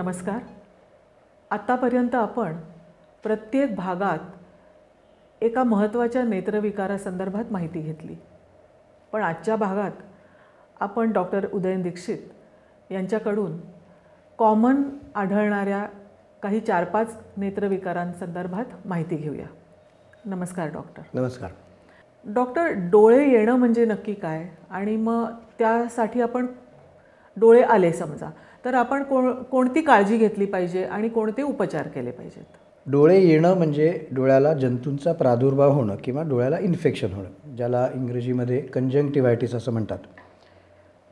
नमस्कार. आत्तापर्यंत आपण प्रत्येक भागात एका महत्त्वाच्या नेत्रविकारासंदर्भात माहिती घेतली. पण आजच्या भागात आपण डॉक्टर उदयन दीक्षित यांच्याकडून कॉमन आढळणाऱ्या काही 4-5 नेत्रविकारांसंदर्भात माहिती घेऊया. नमस्कार डॉक्टर. नमस्कार. डॉक्टर, डोळे येणं म्हणजे नक्की काय? आणि मग त्यासाठी आपण डोळे आले समजा तर आपण कोणती काळजी घेतली पाहिजे आणि कोणते उपचार केले पाहिजेत? डोळे येणं म्हणजे डोळ्याला जंतूंचा प्रादुर्भाव होणं किंवा डोळ्याला इन्फेक्शन होणं, ज्याला इंग्रजीमध्ये कंजंक्टिव्हायटिस असं म्हणतात.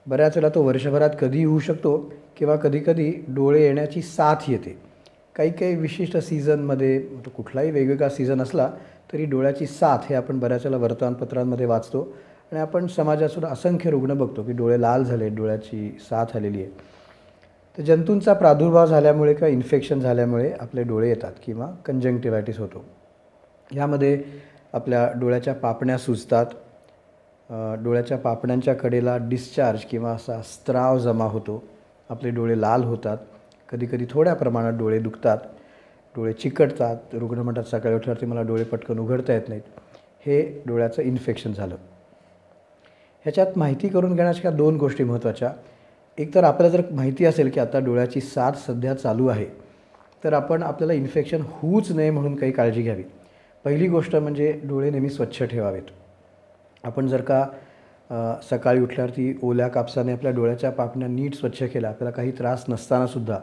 बऱ्याच वेळा तो वर्षभरात कधीही होऊ शकतो किंवा कधीकधी डोळे येण्याची साथ येते. काही विशिष्ट सीझनमध्ये, कुठलाही वेगवेगळा सीझन असला तरी डोळ्याची साथ हे आपण बऱ्याच वेळा वर्तमानपत्रांमध्ये वाचतो आणि आपण समाजातसुद्धा असंख्य रुग्ण बघतो की डोळे लाल झाले, डोळ्याची साथ आलेली आहे. तर जंतूंचा प्रादुर्भाव झाल्यामुळे किंवा इन्फेक्शन झाल्यामुळे आपले डोळे येतात किंवा कंजंक्टिव्हायटिस होतो. यामध्ये आपल्या डोळ्याच्या पापण्या सुजतात, डोळ्याच्या पापण्यांच्या कडेला डिस्चार्ज किंवा असा स्त्राव जमा होतो, आपले डोळे लाल होतात, कधीकधी थोड्या प्रमाणात डोळे दुखतात, डोळे चिकटतात, रुग्ण म्हणतात सकाळी उठल्यावरती मला डोळे पटकन उघडता येत नाहीत. हे डोळ्याचं इन्फेक्शन झालं. ह्याच्यात माहिती करून घेण्याच्या 2 गोष्टी महत्त्वाच्या. एक तर आपल्याला जर माहिती असेल की आता डोळ्याची साथ सध्या चालू आहे तर आपल्याला इन्फेक्शन होऊच नये म्हणून काही काळजी घ्यावी. पहिली गोष्ट म्हणजे डोळे नेहमी स्वच्छ ठेवावेत. आपण जर का सकाळी उठल्यावरती ओल्या कापसाने आपल्या डोळ्याच्या पापण्या नीट स्वच्छ केल्या, आपल्याला काही त्रास नसतानासुद्धा,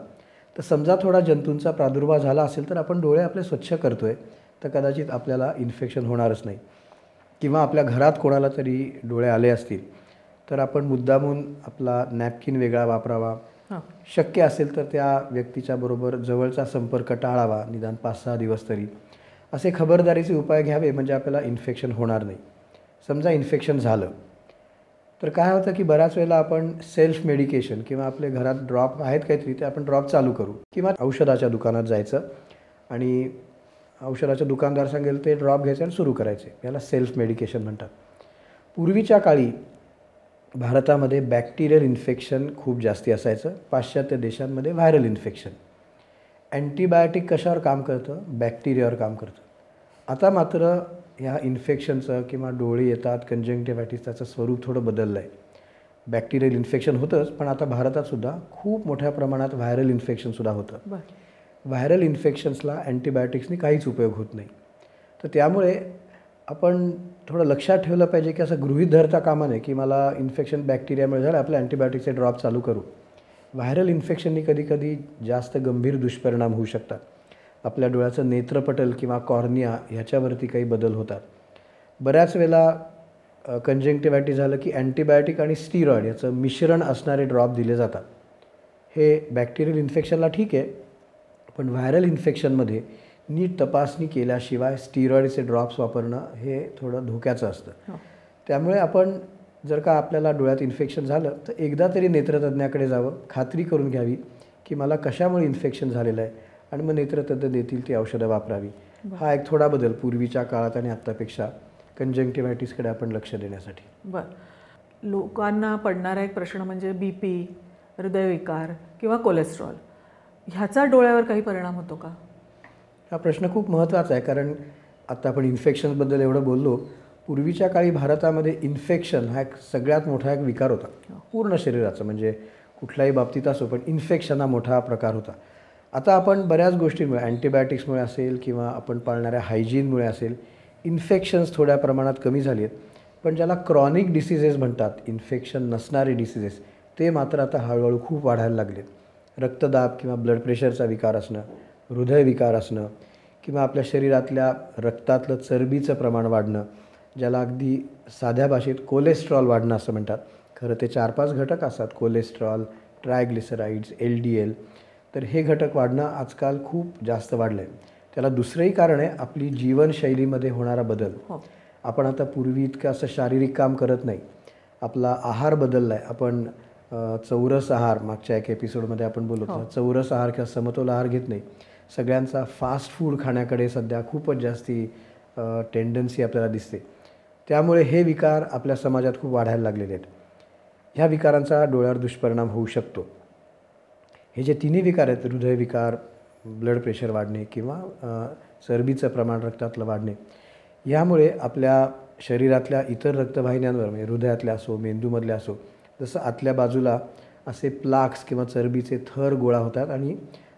तर समजा थोडा जंतूंचा प्रादुर्भाव झाला असेल तर आपण डोळे आपले स्वच्छ करतो आहे तर कदाचित आपल्याला इन्फेक्शन होणारच नाही. किंवा आपल्या घरात कोणाला तरी डोळे आले असतील तर आपण मुद्दामून आपला नॅपकिन वेगळा वापरावा. शक्य असेल तर त्या व्यक्तीच्या बरोबर जवळचा संपर्क टाळावा, निदान 5-6 दिवस तरी. असे खबरदारीचे उपाय घ्यावे म्हणजे आपल्याला इन्फेक्शन होणार नाही. समजा इन्फेक्शन झालं तर काय होतं की बऱ्याच वेळेला आपण सेल्फ मेडिकेशन किंवा आपले घरात ड्रॉप आहेत काहीतरी, ते आपण ड्रॉप चालू करू किंवा औषधाच्या दुकानात जायचं आणि औषधाच्या दुकानदार सांगेल ते ड्रॉप घ्यायचे आणि सुरू करायचे. याला सेल्फ मेडिकेशन म्हणतात. पूर्वीच्या काळी भारतामध्ये बॅक्टेरियल इन्फेक्शन खूप जास्ती असायचं, पाश्चात्य देशांमध्ये व्हायरल इन्फेक्शन. अँटीबायोटिक कशावर काम करतं? बॅक्टेरियावर काम करतं. आता मात्र ह्या इन्फेक्शनचं किंवा डोळे येतात कंजंक्टिव्हायटिस, त्याचं स्वरूप थोडं बदललं आहे. बॅक्टेरियल इन्फेक्शन होतंच, पण आता भारतातसुद्धा खूप मोठ्या प्रमाणात व्हायरल इन्फेक्शनसुद्धा होतं. व्हायरल इन्फेक्शन्सला अँटीबायोटिक्सनी काहीच उपयोग होत नाही. तर त्यामुळे आपण थोडं लक्षात ठेवलं पाहिजे की असं गृहीत धरता कामा नये की मला इन्फेक्शन बॅक्टेरियामुळे झालं, आपल्या अँटीबायोटिकचे ड्रॉप चालू करू. व्हायरल इन्फेक्शननी कधीकधी जास्त गंभीर दुष्परिणाम होऊ शकतात. आपल्या डोळ्याचं नेत्रपटल किंवा कॉर्निया ह्याच्यावरती काही बदल होतात. बऱ्याच वेळेला कंजंक्टिव्हायटिस झालं की अँटीबायोटिक आणि स्टिरॉइड याचं मिश्रण असणारे ड्रॉप दिले जातात. हे बॅक्टेरियल इन्फेक्शनला ठीक आहे, पण व्हायरल इन्फेक्शनमध्ये नीट तपासणी केल्याशिवाय स्टिरॉइडचे ड्रॉप्स वापरणं हे थोडं धोक्याचं असतं. त्यामुळे आपण जर का आपल्याला डोळ्यात इन्फेक्शन झालं तर एकदा तरी नेत्रतज्ञाकडे जावं, खात्री करून घ्यावी की मला कशामुळे इन्फेक्शन झालेलं आहे आणि मग नेत्रतज्ञ देतील ती औषधं वापरावी. हा एक थोडा बदल पूर्वीच्या काळात आणि आत्तापेक्षा कंजंक्टिव्हायटिसकडे आपण लक्ष देण्यासाठी. लोकांना पडणारा एक प्रश्न म्हणजे BP, हृदयविकार किंवा कोलेस्ट्रॉल, ह्याचा डोळ्यावर काही परिणाम होतो का? हा प्रश्न खूप महत्त्वाचा आहे, कारण आत्ता आपण इन्फेक्शन्सबद्दल एवढं बोललो. पूर्वीच्या काळी भारतामध्ये इन्फेक्शन हा एक सगळ्यात मोठा एक विकार होता, पूर्ण शरीराचं, म्हणजे कुठल्याही बाबतीत असो, पण इन्फेक्शन हा मोठा प्रकार होता. आता आपण बऱ्याच गोष्टींमुळे, अँटीबायोटिक्समुळे असेल किंवा आपण पाळणाऱ्या हायजीनमुळे असेल, इन्फेक्शन्स थोड्या प्रमाणात कमी झाली आहेत. पण ज्याला क्रॉनिक डिसिजेस म्हणतात, इन्फेक्शन नसणारे डिसिजेस, ते मात्र आता हळूहळू खूप वाढायला लागलेत. रक्तदाब किंवा ब्लड प्रेशरचा विकार असणं, हृदयविकार असणं किंवा आपल्या शरीरातल्या रक्तातलं चरबीचं प्रमाण वाढणं, ज्याला अगदी साध्या भाषेत कोलेस्ट्रॉल वाढणं असं म्हणतात. खरं ते 4-5 घटक असतात: कोलेस्ट्रॉल, ट्रायग्लिसराइड्स, LDL. तर हे घटक वाढणं आजकाल खूप जास्त वाढलं आहे. त्याला दुसरंही कारण आहे आपली जीवनशैलीमध्ये होणारा बदल. आपण आता पूर्वी इतकं असं शारीरिक काम करत नाही, आपला आहार बदलला आहे. आपण चौरस आहार, मागच्या एक एपिसोडमध्ये आपण बोलतो, चौरस आहार किंवा समतोल आहार घेत नाही. सगळ्यांचा फास्ट फूड खाण्याकडे सध्या खूपच जास्ती टेंडन्सी आपल्याला दिसते. त्यामुळे हे विकार आपल्या समाजात खूप वाढायला लागलेले आहेत. ह्या विकारांचा डोळ्यावर दुष्परिणाम होऊ शकतो. हे जे तिन्ही विकार आहेत, हृदयविकार, ब्लड प्रेशर वाढणे किंवा चरबीचं प्रमाण रक्तातलं वाढणे, यामुळे आपल्या शरीरातल्या इतर रक्तवाहिन्यांवर म्हणजे हृदयातल्या असो, मेंदूमधल्या असो, जसं आतल्या बाजूला असे प्लाक्स किंवा चरबीचे थर गोळा होतात आणि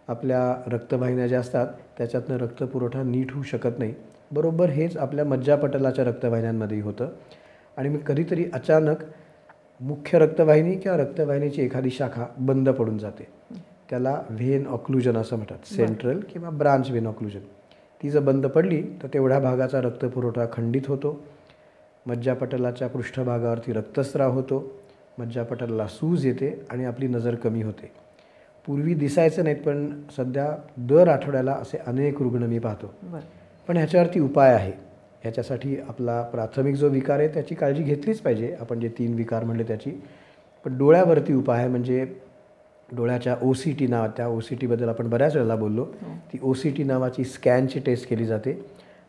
आपल्या रक्तवाहिन्या ज्या असतात त्याच्यातनं रक्तपुरवठा नीट होऊ शकत नाही. बरोबर हेच आपल्या मज्जापटलाच्या रक्तवाहिन्यांमध्येही होतं. आणि मग कधीतरी अचानक मुख्य रक्तवाहिनी किंवा रक्तवाहिनीची एखादी शाखा बंद पडून जाते. त्याला व्हेन ऑक्लुजन असं म्हणतात, सेंट्रल किंवा ब्रांच व्हेन ऑक्लुजन. ती जर बंद पडली तर तेवढ्या भागाचा रक्तपुरवठा खंडित होतो, मज्जापटलाच्या पृष्ठभागावरती रक्तस्राव होतो, मज्जापटलाला सूज येते आणि आपली नजर कमी होते. पूर्वी दिसायचं नाहीत, पण सध्या दर आठवड्याला असे अनेक रुग्ण मी पाहतो. पण ह्याच्यावरती उपाय आहे. ह्याच्यासाठी आपला प्राथमिक जो विकार आहे त्याची काळजी घेतलीच पाहिजे, आपण जे 3 विकार म्हणले त्याची. पण डोळ्यावरती उपाय आहे, म्हणजे डोळ्याच्या OCT नाव, त्या OCTबद्दल आपण बऱ्याच वेळेला बोललो. ती OCT नावाची स्कॅनची टेस्ट केली जाते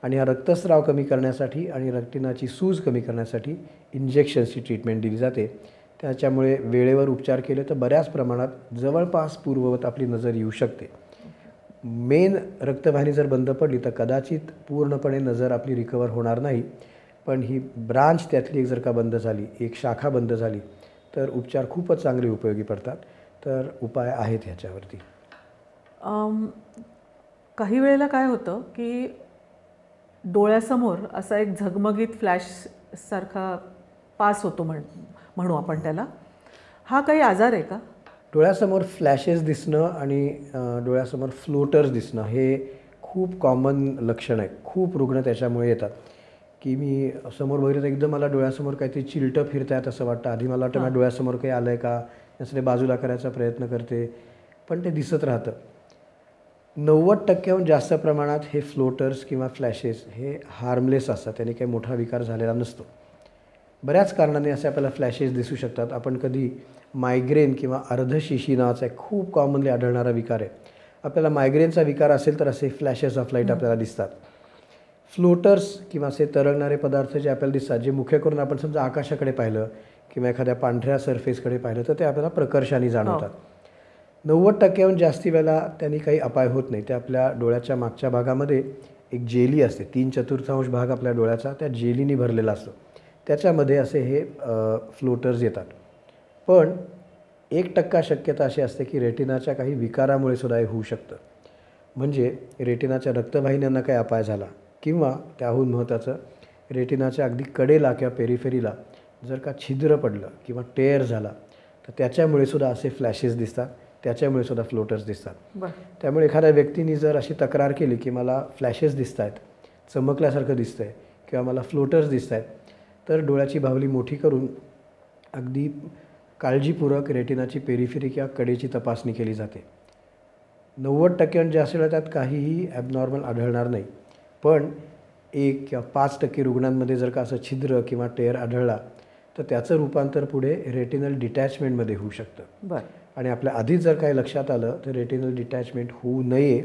आणि हा रक्तस्राव कमी करण्यासाठी आणि रेटिनाची सूज कमी करण्यासाठी इंजेक्शन्सची ट्रीटमेंट दिली जाते. त्याच्यामुळे वेळेवर उपचार केले तर बऱ्याच प्रमाणात जवळपास पूर्ववत आपली नजर येऊ शकते. मेन रक्तवाहिनी जर बंद पडली तर कदाचित पूर्णपणे नजर आपली रिकवर होणार नाही, पण ही ब्रांच त्यातली एक जर का बंद झाली, एक शाखा बंद झाली, तर उपचार खूपच चांगले उपयोगी पडतात. तर उपाय आहेत ह्याच्यावरती. काही वेळेला काय होतं की डोळ्यासमोर असा एक झगमगीत फ्लॅश सारखा पास होतो म्हणू आपण त्याला. हा काही आजार आहे का? डोळ्यासमोर फ्लॅशेस दिसणं आणि डोळ्यासमोर फ्लोटर्स दिसणं हे खूप कॉमन लक्षण आहे. खूप रुग्ण त्याच्यामुळे येतात की मी समोर बघितलं तर एकदम मला डोळ्यासमोर काहीतरी चिलटं फिरतायत असं वाटतं. आधी मला वाटतं माझ्या डोळ्यासमोर काही आलं आहे का, यासाठी बाजूला करायचा प्रयत्न करते, पण ते दिसत राहतं. 90% जास्त प्रमाणात हे फ्लोटर्स किंवा फ्लॅशेस हे हार्मलेस असतात, त्याने काही मोठा विकार झालेला नसतो. बऱ्याच कारणाने असे आपल्याला फ्लॅशेस दिसू शकतात. आपण कधी मायग्रेन किंवा अर्धशिशी नावाचा एक खूप कॉमनली आढळणारा विकार आहे, आपल्याला मायग्रेनचा विकार असेल तर असे फ्लॅशेस ऑफ लाईट आपल्याला दिसतात. फ्लोटर्स किंवा असे तरंगणारे पदार्थ जे आपल्याला दिसतात, जे मुख्य करून आपण समजा आकाशाकडे पाहिलं किंवा एखाद्या पांढऱ्या सरफेसकडे पाहिलं तर ते आपल्याला प्रकर्षाने जाणवतात. 90%हून जास्ती वेळेला त्यांनी काही अपाय होत नाही. ते आपल्या डोळ्याच्या मागच्या भागामध्ये एक जेली असते, 3/4 भाग आपल्या डोळ्याचा त्या जेलीने भरलेला असतो, त्याच्यामध्ये असे हे फ्लोटर्स येतात. पण 1% शक्यता अशी असते की रेटिनाच्या काही विकारामुळे सुद्धा हे होऊ शकतं. म्हणजे रेटिनाच्या रक्तवाहिन्यांना काही अपाय झाला किंवा त्याहून महत्त्वाचं रेटिनाच्या अगदी कडेला किंवा पेरिफेरीला जर का छिद्र पडलं किंवा टेअर झाला तर त्याच्यामुळे सुद्धा असे फ्लॅशेस दिसतात, त्याच्यामुळे सुद्धा फ्लोटर्स दिसतात. त्यामुळे एखाद्या व्यक्तीने जर अशी तक्रार केली की मला फ्लॅशेस दिसत आहेत, चमकल्यासारखं दिसतं आहे किंवा मला फ्लोटर्स दिसत आहेत, तर डोळ्याची बाहुली मोठी करून अगदी काळजीपूर्वक रेटिनाची पेरिफेरी किंवा कडेची तपासणी केली जाते. 90% जास्त वेळा त्यात काहीही ॲबनॉर्मल आढळणार नाही. पण 1 किंवा 5% रुग्णांमध्ये जर का असं छिद्र किंवा टेअर आढळला तर त्याचं रूपांतर पुढे रेटिनल डिटॅचमेंटमध्ये होऊ शकतं. आणि आपल्या आधीच जर काही लक्षात आलं तर रेटिनल डिटॅचमेंट होऊ नये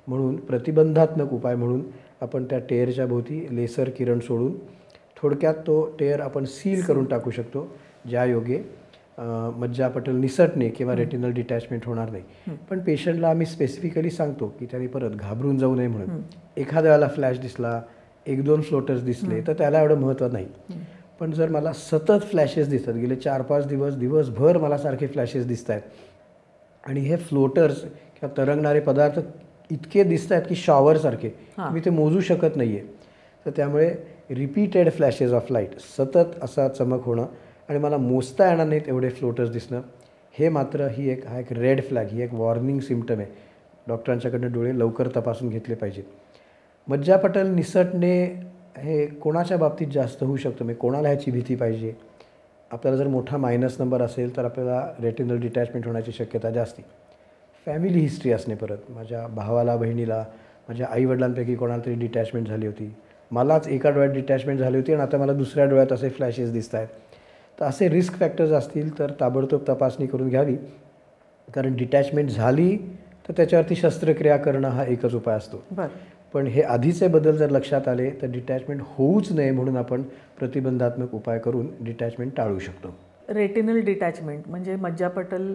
म्हणून प्रतिबंधात्मक उपाय म्हणून आपण त्या टेअरच्या भोवती लेसर किरण सोडून थोडक्यात तो टेअर आपण सील करून टाकू शकतो, ज्यायोगे मज्जापटल निसटणे किंवा रेटिनल डिटॅचमेंट होणार नाही. पण पेशंटला आम्ही स्पेसिफिकली सांगतो की त्यांनी परत घाबरून जाऊ नये म्हणून. एखाद्या वेळेला फ्लॅश दिसला, 1-2 फ्लोटर्स दिसले तर त्याला एवढं महत्त्व नाही. पण जर मला सतत फ्लॅशेस दिसतात, गेले 4-5 दिवसभर मला सारखे फ्लॅशेस दिसत आहेत आणि हे फ्लोटर्स किंवा तरंगणारे पदार्थ इतके दिसत आहेत की शॉवरसारखे, मी ते मोजू शकत नाही आहे, तर त्यामुळे रिपीटेड फ्लॅशेस ऑफ लाईट, सतत असा चमक होणं आणि मला मोजता येणार नाहीत एवढे फ्लोटर्स दिसणं, हे मात्र हा एक रेड फ्लॅग, ही एक वॉर्निंग सिम्पटम आहे. डॉक्टरांच्याकडनं डोळे लवकर तपासून घेतले पाहिजेत. मज्जापटल निसटणे हे कोणाच्या बाबतीत जास्त होऊ शकतं, म्हणजे कोणाला ह्याची भीती पाहिजे? आपल्याला जर मोठा मायनस नंबर असेल तर आपल्याला रेटिनल डिटॅचमेंट होण्याची शक्यता जास्ती. फॅमिली हिस्ट्री असणे, परत माझ्या भावाला, बहिणीला, माझ्या आईवडिलांपैकी कोणाला तरी डिटॅचमेंट झाली होती, मलाच एका डोळ्यात डिटॅचमेंट झाली होती आणि आता मला दुसऱ्या डोळ्यात असे फ्लॅशेस दिसत आहेत, तर असे रिस्क फॅक्टर्स असतील तर ताबडतोब तपासणी करून घ्यावी. कारण डिटॅचमेंट झाली तर त्याच्यावरती शस्त्रक्रिया करणं हा एकच उपाय असतो. पण हे आधीचे बदल जर लक्षात आले तर डिटॅचमेंट होऊच नये म्हणून आपण प्रतिबंधात्मक उपाय करून डिटॅचमेंट टाळू शकतो. रेटिनल डिटॅचमेंट म्हणजे मज्जापटल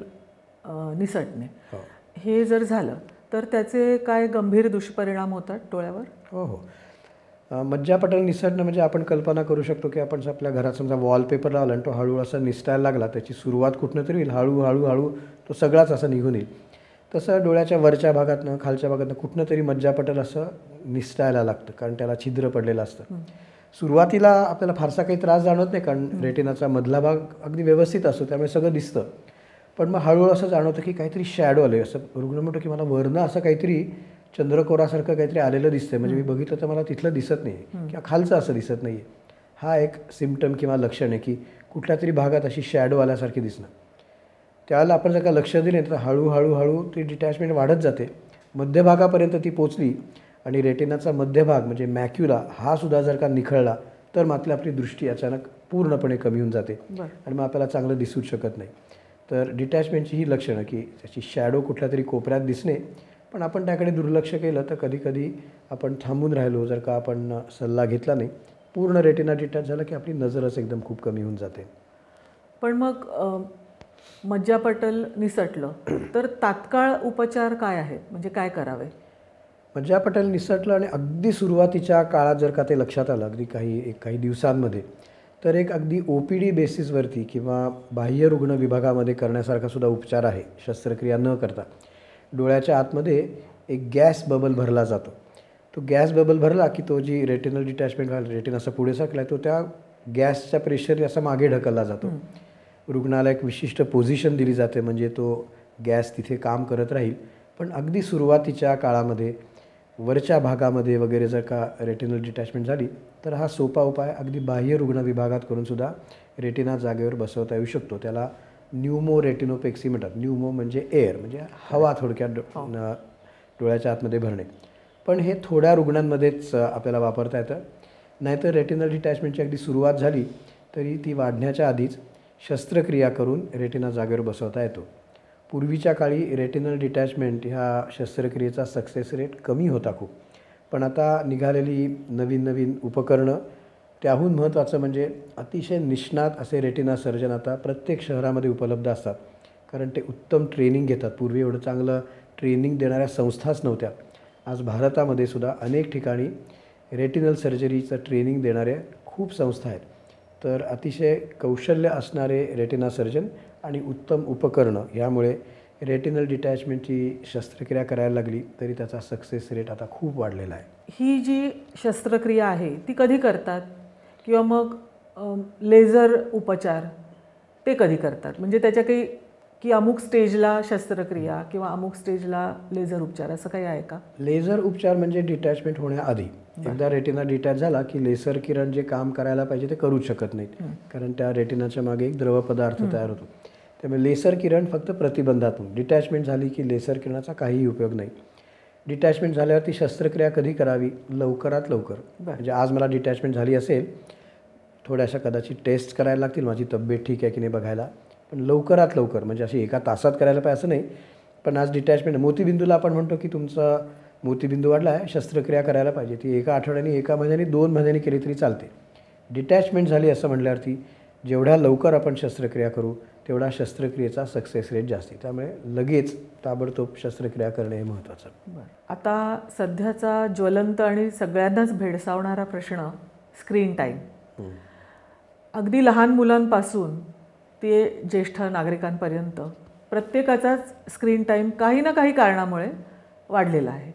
निसटणे, हो हे जर झालं तर त्याचे काय गंभीर दुष्परिणाम होतात डोळ्यावर? हो हो मज्जापटल निसटणं म्हणजे आपण कल्पना करू शकतो की आपण आपल्या घरात समजा वॉलपेपर लावला आणि तो हळूहळू असा निसटायला लागला, त्याची सुरुवात कुठनं तरी होईल, हळूहळू हळू तो सगळाच असा निघून येईल. तसं डोळ्याच्या वरच्या भागातनं खालच्या भागातनं कुठनं तरी मज्जापटल असं निसटायला लागतं, कारण त्याला छिद्र पडलेलं असतं. सुरुवातीला आपल्याला फारसा काही त्रास जाणवत नाही, कारण रेटिनाचा मधला भाग अगदी व्यवस्थित असतो, त्यामुळे सगळं दिसतं. पण मग हळूहळू असं जाणवतं की काहीतरी शॅडो आले, असं रुग्ण म्हणतो की मला वरनं असं काहीतरी चंद्रकोरासारखं काहीतरी आलेलं दिसतंय, म्हणजे मी बघितलं तर मला तिथलं दिसत नाही किंवा खालचं असं दिसत नाही. हा एक सिम्पटम किंवा लक्षण आहे की कुठल्या तरी भागात अशी शॅडो आल्यासारखी दिसणं. त्याला आपण जर का लक्ष दिले तर हळूहळू ती डिटॅचमेंट वाढत जाते, मध्यभागापर्यंत ती पोचली आणि रेटिनाचा मध्यभाग म्हणजे मॅक्युला हा सुद्धा जर का निखळला तर मात्र आपली दृष्टी अचानक पूर्णपणे कमी होऊन जाते आणि मग आपल्याला चांगलं दिसूच शकत नाही. तर डिटॅचमेंटची ही लक्षणं की त्याची शॅडो कुठल्या तरी कोपऱ्यात दिसणे, पण आपण त्याकडे दुर्लक्ष केलं तर कधीकधी आपण थांबून राहिलो, जर का आपण सल्ला घेतला नाही, पूर्ण रेटिना डिटॅच झालं की आपली नजरच एकदम खूप कमी होऊन जाते. पण मग मज्जापटल निसटलं तर तात्काळ उपचार काय आहेत, म्हणजे काय करावे? मज्जापटल निसटलं आणि अगदी सुरुवातीच्या काळात जर का ते लक्षात आलं, अगदी काही दिवसांमध्ये, तर एक अगदी OPD बेसिसवरती किंवा बाह्य रुग्ण विभागामध्ये करण्यासारखा सुद्धा उपचार आहे, शस्त्रक्रिया न करता. डोळ्याच्या आतमध्ये एक गॅस बबल भरला जातो. तो गॅस बबल भरला की तो जी रेटिनल डिटॅचमेंट व्हायला रेटिना असा पुढे सरकला, तो त्या गॅसच्या प्रेशरने असा मागे ढकलला जातो. रुग्णाला एक विशिष्ट पोझिशन दिली जाते, म्हणजे तो गॅस तिथे काम करत राहील. पण अगदी सुरुवातीच्या काळामध्ये वरच्या भागामध्ये वगैरे जर का रेटिनल डिटॅचमेंट झाली तर हा सोपा उपाय अगदी बाह्य रुग्ण विभागात करून सुद्धा रेटिना जागेवर बसवता येऊ शकतो. त्याला न्यूमो रेटिनोपेक्सी म्हणतात. न्यूमो म्हणजे एअर, म्हणजे हवा थोडक्यात डोळ्याच्या आतमध्ये भरणे. पण हे थोड्या रुग्णांमध्येच आपल्याला वापरता येतं. नाहीतर रेटिनल डिटॅचमेंटची अगदी सुरुवात झाली तरी ती वाढण्याच्या आधीच शस्त्रक्रिया करून रेटिना जागेवर बसवता येतो. पूर्वीच्या काळी रेटिनल डिटॅचमेंट ह्या शस्त्रक्रियेचा सक्सेस रेट कमी होता खूप, पण आता निघालेली नवीन उपकरणं, त्याहून महत्त्वाचं म्हणजे अतिशय निष्णात असे रेटिना सर्जन आता प्रत्येक शहरामध्ये उपलब्ध असतात, कारण ते उत्तम ट्रेनिंग घेतात. पूर्वी एवढं चांगलं ट्रेनिंग देणाऱ्या संस्थाच नव्हत्या. आज भारतामध्ये सुद्धा अनेक ठिकाणी रेटिनल सर्जरीचं ट्रेनिंग देणाऱ्या खूप संस्था आहेत. तर अतिशय कौशल्य असणारे रेटिना सर्जन आणि उत्तम उपकरणं यामुळे रेटिनल डिटॅचमेंटची शस्त्रक्रिया करायला लागली तरी त्याचा सक्सेस रेट आता खूप वाढलेला आहे. ही जी शस्त्रक्रिया आहे ती कधी करतात, किंवा मग लेझर उपचार ते कधी करतात? म्हणजे त्याच्या काही की अमुक स्टेजला शस्त्रक्रिया किंवा अमुक स्टेजला लेझर उपचार असं काही आहे का? लेझर उपचार म्हणजे डिटॅचमेंट होण्याआधी. एकदा रेटिना डिटॅच झाला की लेसर किरण जे काम करायला पाहिजे ते करूच शकत नाहीत, कारण त्या रेटिनाच्या मागे एक द्रव पदार्थ तयार होतो. त्यामुळे लेसर किरण फक्त प्रतिबंधात्मक. डिटॅचमेंट झाली की लेसर किरणाचा काहीही उपयोग नाही. डिटॅचमेंट झाल्यावर ती शस्त्रक्रिया कधी करावी? लवकरात लवकर. म्हणजे आज मला डिटॅचमेंट झाली असेल, थोड्याशा कदाचित टेस्ट करायला लागतील, माझी तब्येत ठीक आहे की नाही बघायला, पण लवकरात लवकर, म्हणजे अशी एका तासात करायला पाहिजे असं नाही. पण आज डिटॅचमेंट मोतीबिंदूला आपण म्हणतो की तुमचा मोतीबिंदू वाढला आहे, शस्त्रक्रिया करायला पाहिजे, ती एका आठवड्याने, एका महिन्याने, 2 महिन्यांनी केली तरी चालते. डिटॅचमेंट झाली असं म्हटल्यावरती जेवढ्या लवकर आपण शस्त्रक्रिया करू तेवढा शस्त्रक्रियेचा सक्सेस रेट जास्ती. त्यामुळे लगेच ताबडतोब शस्त्रक्रिया करणे हे महत्त्वाचं. बरं, आता सध्याचा ज्वलंत आणि सगळ्यांनाच भेडसावणारा प्रश्न स्क्रीन टाईम. अगदी लहान मुलांपासून ते ज्येष्ठ नागरिकांपर्यंत प्रत्येकाचाच स्क्रीन टाईम काही ना काही कारणामुळे वाढलेला आहे.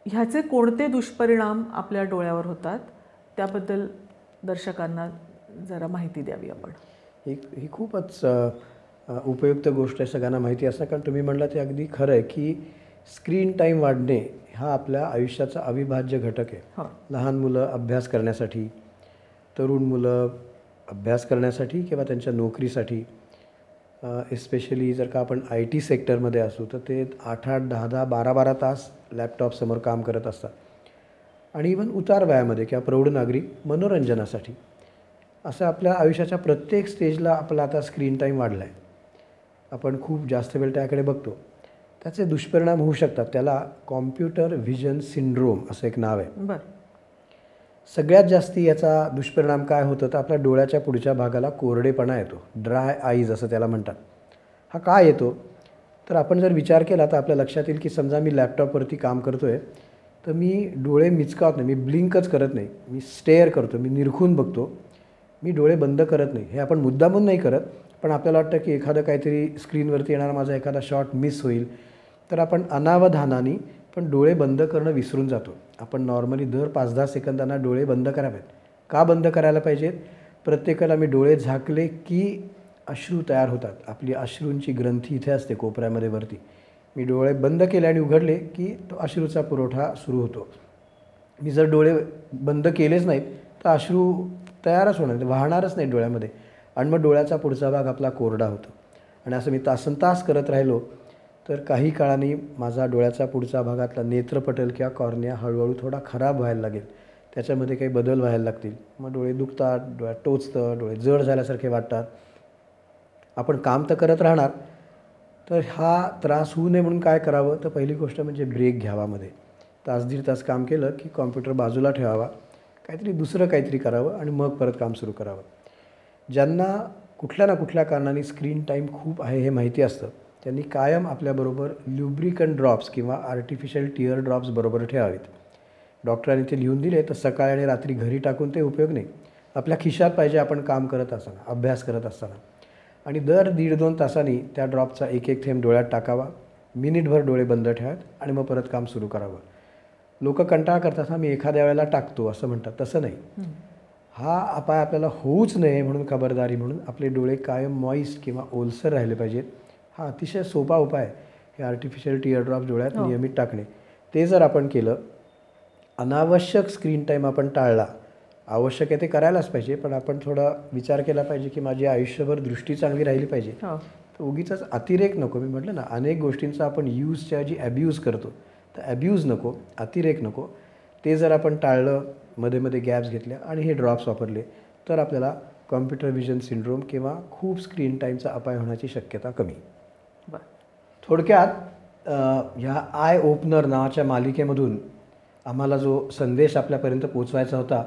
ह्याचे कोणते दुष्परिणाम आपल्या डोळ्यावर होतात त्याबद्दल दर्शकांना जरा माहिती द्यावी आपण. ही खूपच उपयुक्त गोष्ट आहे, सगळ्यांना माहिती असणं. कारण तुम्ही म्हटलं ते अगदी खरं आहे की स्क्रीन टाईम वाढणे हा आपल्या आयुष्याचा अविभाज्य घटक आहे. लहान मुलं अभ्यास करण्यासाठी, तरुण मुलं अभ्यास करण्यासाठी किंवा त्यांच्या नोकरीसाठी, एस्पेशली जर का आपण IT सेक्टरमध्ये असू तर ते 8-8, 10-10, 12-12 तास लॅपटॉपसमोर काम करत असतात. आणि इव्हन उतार वयामध्ये किंवा प्रौढ नागरिक मनोरंजनासाठी, असं आपल्या आयुष्याच्या प्रत्येक स्टेजला आपला आता स्क्रीन टाईम वाढला आहे. आपण खूप जास्त वेळ त्याकडे बघतो. त्याचे दुष्परिणाम होऊ शकतात. त्याला कॉम्प्युटर व्हिजन सिंड्रोम असं एक नाव आहे. बरं. सगळ्यात जास्ती याचा दुष्परिणाम काय होतं तर आपल्या डोळ्याच्या पुढच्या भागाला कोरडेपणा येतो, ड्राय आईज असं त्याला म्हणतात. हा काय येतो तर आपण जर विचार केला तर आपल्या लक्षात येईल की समजा मी लॅपटॉपवरती काम करतो आहे, तर मी डोळे मिचकावत नाही, मी ब्लिंकच करत नाही, मी स्टेअर करतो, मी निरखून बघतो, मी डोळे बंद करत नाही. हे आपण मुद्दामून नाही करत, पण आपल्याला वाटतं की एखादं काहीतरी स्क्रीनवरती येणारा माझा एखादा शॉट मिस होईल, तर आपण अनावधानाने पण डोळे बंद करणं विसरून जातो. आपण नॉर्मली दर 5-10 सेकंदांना डोळे बंद करावेत. का बंद करायला पाहिजेत? प्रत्येकाला मी डोळे झाकले की अश्रू तयार होतात. आपली अश्रूंची ग्रंथी इथे असते कोपऱ्यामध्ये वरती. मी डोळे बंद केले आणि उघडले की तो अश्रूचा पुरवठा सुरू होतो. मी जर डोळे बंद केलेच नाहीत तर अश्रू तयारच होणार नाही, वाहणारच नाही डोळ्यामध्ये, आणि मग डोळ्याचा पुढचा भाग आपला कोरडा होतो. आणि असं मी तासनतास करत राहिलो तर काही काळाने माझा डोळ्याचा पुढचा भागातला नेत्रपटल किंवा कॉर्निया हळूहळू थोडा खराब व्हायला लागेल, त्याच्यामध्ये काही बदल व्हायला लागतील. मग डोळे दुखतात, डोळ्यात टोचतं, डोळे जड झाल्यासारखे वाटतात. आपण काम तर करत राहणार, तर हा त्रास होऊ नये म्हणून काय करावं? तर पहिली गोष्ट म्हणजे ब्रेक घ्यावा. मध्ये तास दीड तास काम केलं की कॉम्प्युटर बाजूला ठेवावा, काहीतरी दुसरं काहीतरी करावं आणि मग परत काम सुरू करावं. ज्यांना कुठल्या ना कुठल्या कारणाने स्क्रीन टाईम खूप आहे हे माहिती असतं, त्यांनी कायम आपल्याबरोबर ल्युब्रिकंट ड्रॉप्स किंवा आर्टिफिशियल टिअर ड्रॉप्स बरोबर ठेवावेत. डॉक्टरांनी ते लिहून दिले तर सकाळी आणि रात्री घरी टाकून ते उपयोग नाही. आपल्या खिशात पाहिजे आपण काम करत असताना, अभ्यास करत असताना. आणि दर 1.5-2 तासांनी त्या ड्रॉपचा एक एक थेंब डोळ्यात टाकावा, मिनिटभर डोळे बंद ठेवावेत आणि मग परत काम सुरू करावं. लोक कंटाळा करतात, हा मी एखाद्या वेळेला टाकतो असं म्हणतात. तसं नाही. हा अपाय आपल्याला होऊच नये म्हणून खबरदारी म्हणून आपले डोळे कायम मॉइस्ट किंवा ओलसर राहिले पाहिजेत. हा अतिशय सोपा उपाय आहे, हे आर्टिफिशियल टिअर ड्रॉप्स डोळ्यात नियमित टाकणे. ते जर आपण केलं, अनावश्यक स्क्रीन टाईम आपण टाळला, आवश्यक आहे ते करायलाच पाहिजे, पण आपण थोडा विचार केला पाहिजे की माझी आयुष्यभर दृष्टी चांगली राहिली पाहिजे. तर उगीच अतिरेक नको. मी म्हटलं ना, अनेक गोष्टींचा आपण यूजच्या ऐवजी ॲब्यूज करतो, तर ॲब्यूज नको, अतिरेक नको. ते जर आपण टाळलं, मध्ये मध्ये गॅप्स घेतल्या आणि हे ड्रॉप्स वापरले, तर आपल्याला कॉम्प्युटर व्हिजन सिंड्रोम किंवा खूप स्क्रीन टाईमचा अपाय होण्याची शक्यता कमी. थोडक्यात ह्या आय ओपनर नावाच्या मालिकेमधून आम्हाला जो संदेश आपल्यापर्यंत पोचवायचा होता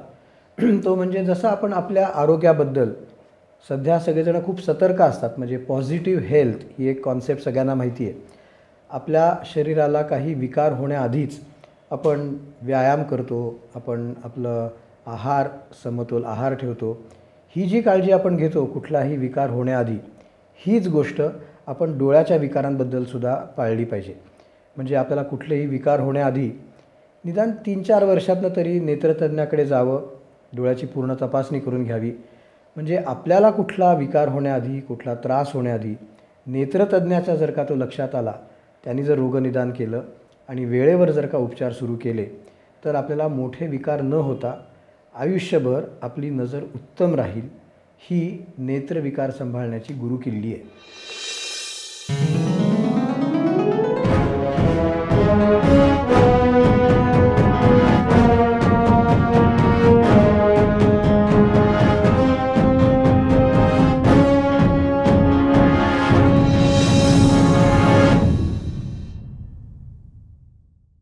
तो म्हणजे, जसं आपण आपल्या आरोग्याबद्दल सध्या सगळेजण खूप सतर्क असतात, म्हणजे पॉझिटिव्ह हेल्थ ही एक कॉन्सेप्ट सगळ्यांना माहिती आहे. आपल्या शरीराला काही विकार होण्याआधीच आपण व्यायाम करतो, आपण आपलं आहार समतोल आहार ठेवतो. ही जी काळजी आपण घेतो कुठलाही विकार होण्याआधी, हीच गोष्ट आपण डोळ्याच्या विकारांबद्दलसुद्धा पाळली पाहिजे. म्हणजे आपल्याला कुठलेही विकार होण्याआधी निदान 3-4 वर्षातनं तरी नेत्रतज्ञाकडे जावं, डोळ्याची पूर्ण तपासणी करून घ्यावी. म्हणजे आपल्याला कुठला विकार होण्याआधी, कुठला त्रास होण्याआधी नेत्रतज्ञाचा जर का तो लक्षात आला, त्यांनी जर रोगनिदान केलं आणि वेळेवर जर का उपचार सुरू केले, तर आपल्याला मोठे विकार न होता आयुष्यभर आपली नजर उत्तम राहील. ही नेत्रविकार सांभाळण्याची गुरुकिल्ली आहे.